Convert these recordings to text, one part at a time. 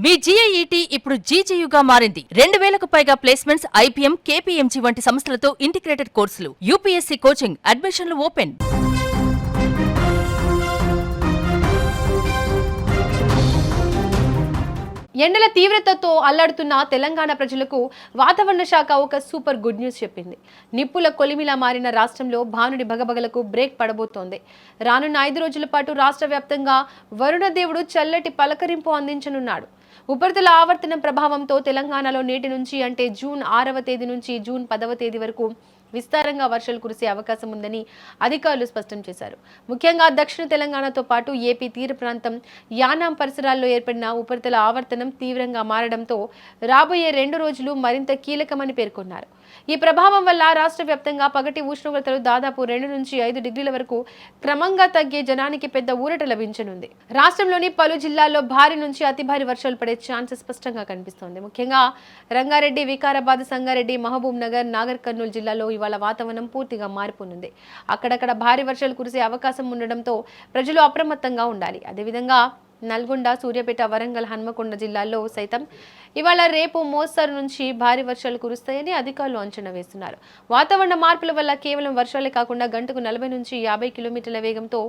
మీ జీఐఈటీ ఇప్పుడు జీజేయుగా మారింది. 2000కు పైగా ప్లేస్మెంట్స్, ఐపీఎం, కేపీఎంజీ వంటి సంస్థలతో ఇంటిగ్రేటెడ్ కోర్సులు. యూపీఎస్సీ కోచింగ్, అడ్మిషన్లు ఓపెన్. ఎండల తీవ్రతతో అల్లాడుతున్న తెలంగాణ ప్రజలకు వాతావరణ శాఖ ఒక సూపర్ గుడ్ న్యూస్ చెప్పింది. నిప్పుల కొలిమిలా మారిన రాష్ట్రంలో భానుడి భగభగలకు బ్రేక్ పడబోతోంది. రానున్న 5 రోజుల పాటు రాష్ట్ర వ్యాప్తంగా వరుణదేవుడు చల్లటి పలకరింపు అందించనున్నాడు. ఉపరితల ఆవర్తనం ప్రభావంతో తెలంగాణలో నేటి నుంచి అంటే జూన్ 6వ తేదీ నుంచి జూన్ 10వ తేదీ వరకు విస్తారంగా వర్షాలు కురిసే అవకాశం ఉందని అధికారులు స్పష్టం చేశారు. ముఖ్యంగా దక్షిణ తెలంగాణతో పాటు ఏపీ తీర ప్రాంతం, యానాం పరిసరాల్లో ఏర్పడిన ఉపరితల ఆవర్తనం తీవ్రంగా మారడంతో రాబోయే 2 రోజులు మరింత కీలకమని పేర్కొన్నారు. ఈ ప్రభావం వల్ల రాష్ట్ర వ్యాప్తంగా పగటి ఉష్ణోగ్రతలు దాదాపు 2 నుంచి 5 డిగ్రీల వరకు క్రమంగా తగ్గే జనానికి పెద్ద ఊరట లభించనుంది. రాష్ట్రంలోని పలు జిల్లాల్లో భారీ నుంచి అతి భారీ వర్షాలు పడే ఛాన్సెస్ స్పష్టంగా కనిపిస్తోంది. ముఖ్యంగా రంగారెడ్డి, వికారాబాద్, సంగారెడ్డి, మహబూబ్ నగర్, నాగర్ కర్నూలు జిల్లాలో ఇవాళ వాతావరణం పూర్తిగా మారిపోనుంది. అక్కడక్కడ భారీ వర్షాలు కురిసే అవకాశం ఉండడంతో ప్రజలు అప్రమత్తంగా ఉండాలి. అదేవిధంగా నల్గొండ, సూర్యాపేట, వరంగల్, హన్మకొండ జిల్లాల్లో సైతం ఇవాళ రేపు మోస్తరు నుంచి భారీ వర్షాలు కురుస్తాయని అధికారులు అంచనా వేస్తున్నారు. వాతావరణ మార్పుల వల్ల కేవలం వర్షాలే కాకుండా గంటకు 40 నుంచి 50 కిలోమీటర్ల వేగంతో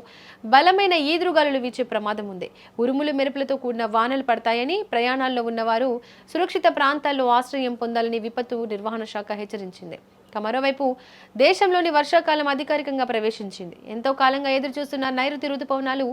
బలమైన ఈదురుగాలులు వీచే ప్రమాదం ఉంది. ఉరుములు మెరుపులతో కూడిన వానలు పడతాయని, ప్రయాణాల్లో ఉన్నవారు సురక్షిత ప్రాంతాల్లో ఆశ్రయం పొందాలని విపత్తు నిర్వహణ శాఖ హెచ్చరించింది. మరోవైపు దేశంలోని వర్షాకాలం అధికారికంగా ప్రవేశించింది. ఎంతో కాలంగా ఎదురుచూస్తున్న నైరుతి రుతుపవనాలు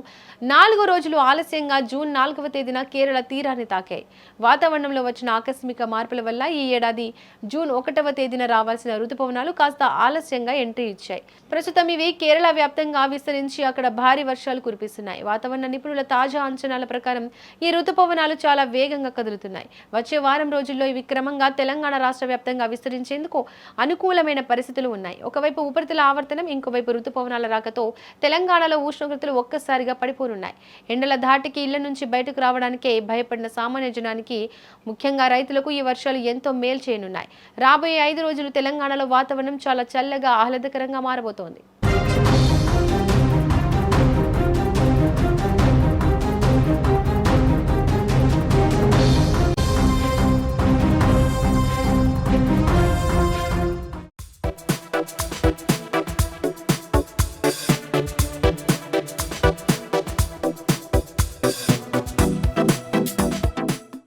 4 రోజులు ఆలస్యంగా జూన్ 4వ తేదీన కేరళ తీరాన్ని తాకాయి. వాతావరణంలో వచ్చిన ఆకస్మిక మార్పుల వల్ల ఈ ఏడాది జూన్ 1వ తేదీన రావాల్సిన రుతుపవనాలు కాస్త ఆలస్యంగా ఎంట్రీ ఇచ్చాయి. ప్రస్తుతం ఇవి కేరళ వ్యాప్తంగా విస్తరించి అక్కడ భారీ వర్షాలు కురిపిస్తున్నాయి. వాతావరణ నిపుణుల తాజా అంచనాల ప్రకారం ఈ రుతుపవనాలు చాలా వేగంగా కదులుతున్నాయి. వచ్చే వారం రోజుల్లో ఇవి క్రమంగా తెలంగాణ రాష్ట్ర వ్యాప్తంగా విస్తరించేందుకు అనుకూలమైన పరిస్థితులు ఉన్నాయి. ఒకవైపు ఉపరితల ఆవర్తనం, ఇంకోవైపు రుతుపవనాల రాకతో తెలంగాణలో ఉష్ణోగ్రతలు ఒక్కసారిగా పడిపోనున్నాయి. ఎండల ధాటికి ఇళ్ల నుంచి బయటకు రావడానికే భయపడిన సామాన్య జనానికి, ముఖ్యంగా రైతులకు ఈ వర్షాలు ఎంతో మేలు చేయనున్నాయి. రాబోయే 5 రోజులు తెలంగాణలో వాతావరణం చాలా చల్లగా, ఆహ్లాదకరంగా మారబోతోంది.